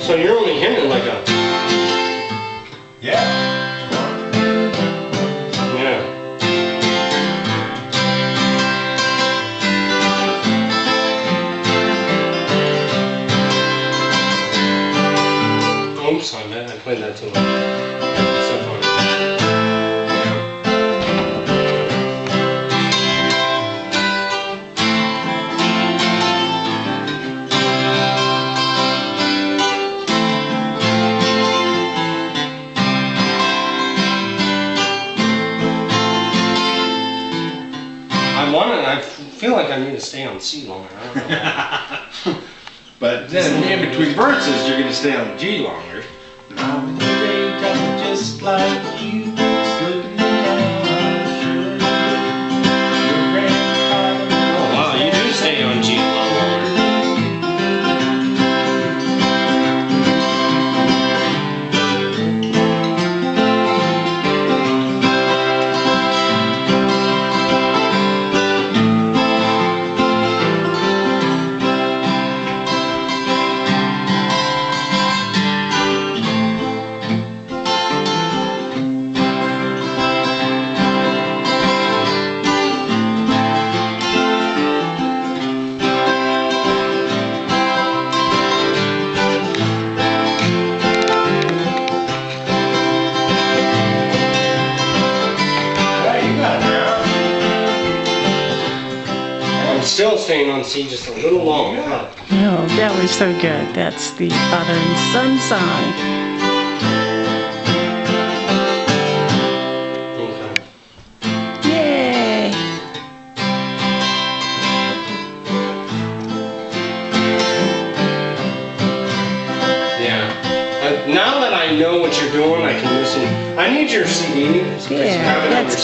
So you're only hitting like a... Yeah. Yeah. Oops, I bet I played that too much. So fun. I feel like I need to stay on C longer. I don't know. But then in between verses, you're going to stay on G longer. I'm a raindrop just like you. Looking down, Oh wow, you do stay on G longer. Still staying on C just a little longer. Oh, that was so good. That's the Father and Son song. Okay. Yay! Yeah. Now that I know what you're doing, I can listen. I need your CD. Yeah, that's